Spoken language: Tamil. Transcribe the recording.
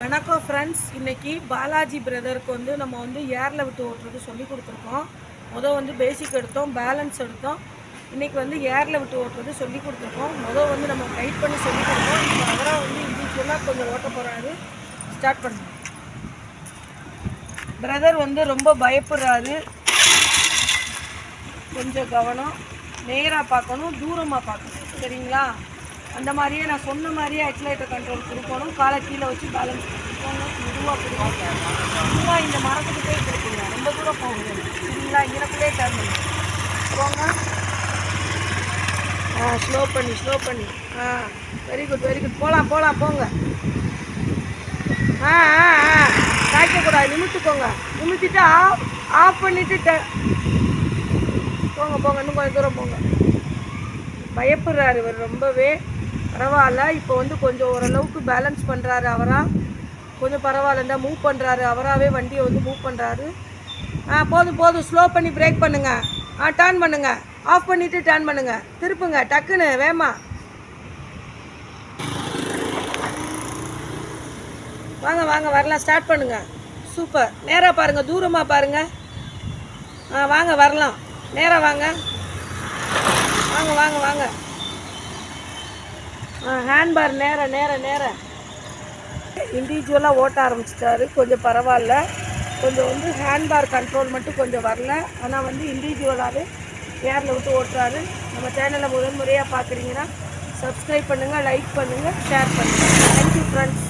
வணக்கம் ஃப்ரெண்ட்ஸ். இன்றைக்கி பாலாஜி பிரதருக்கு நம்ம ஏரில் விட்டு ஓட்டுறது சொல்லி கொடுத்துருக்கோம். பேசிக் எடுத்தோம், பேலன்ஸ் எடுத்தோம். இன்றைக்கி ஏரில் விட்டு ஓட்டுறது சொல்லி கொடுத்துருக்கோம். நம்ம கைட் பண்ணி சொல்லி கொடுத்தோம். இப்போ அவராக இண்டிவிஜுவலாக கொஞ்சம் ஓட்ட போகிறாரு. ஸ்டார்ட் பண்ணுங்க. பிரதர் ரொம்ப பயப்படுறாரு. கொஞ்சம் கவனம், நேராக பார்க்கணும், தூரமாக பார்க்கணும். சரிங்களா? அந்த மாதிரியே நான் சொன்ன மாதிரியே ஆக்சிலேட்டர் கண்ட்ரோல் கொடுக்கணும். காலை கீழே வச்சு பேலன்ஸ் கொடுக்கணும். மெதுவாக கொடுங்க. மெதுவாக இந்த மரத்துக்கிட்டே கொடுக்குங்க. ரொம்ப தூரம் போகுது. சரிங்களா? இங்கனக்குள்ளே டர்ன் பண்ணி போங்க. ஸ்லோ பண்ணி வெரி குட். போகலாம் போங்க. காய்க்கக்கூடாது. நிமித்துக்கோங்க. நிமித்திட்டு ஆஃப் பண்ணிவிட்டு போங்க. இன்னும் கொஞ்சம் தூரம் போங்க. பயப்படுறாரு இவர் ரொம்பவே. பரவாயில்ல. இப்போ கொஞ்சம் ஓரளவுக்கு பேலன்ஸ் பண்ணுறாரு. அவராக கொஞ்சம் பரவாயில்ல. மூவ் பண்ணுறாரு. அவராகவே வண்டியை மூவ் பண்ணுறாரு. போதும். ஸ்லோ பண்ணி பிரேக் பண்ணுங்கள். டர்ன் பண்ணுங்கள். ஆஃப் பண்ணிவிட்டு டர்ன் பண்ணுங்கள். திருப்புங்க டக்குன்னு வேமா. வாங்க வரலாம். ஸ்டார்ட் பண்ணுங்கள். சூப்பர். நேராக பாருங்கள், தூரமாக பாருங்கள். வாங்க வரலாம். நேராக வாங்க. ஹேண்ட்பார் நேர இண்டிவிஜுவலாக ஓட்ட ஆரம்பிச்சிட்டாரு. கொஞ்சம் பரவாயில்ல. கொஞ்சம் ஹேண்ட்பார் கண்ட்ரோல் மட்டும் கொஞ்சம் வரல. ஆனால் இண்டிவிஜுவலாகவே ஏரில் விட்டு ஓட்டுறாரு. நம்ம சேனலை முதன்முறையாக பார்க்குறீங்கன்னா சப்ஸ்கிரைப் பண்ணுங்கள், லைக் பண்ணுங்கள், ஷேர் பண்ணுங்கள். Thank you friends.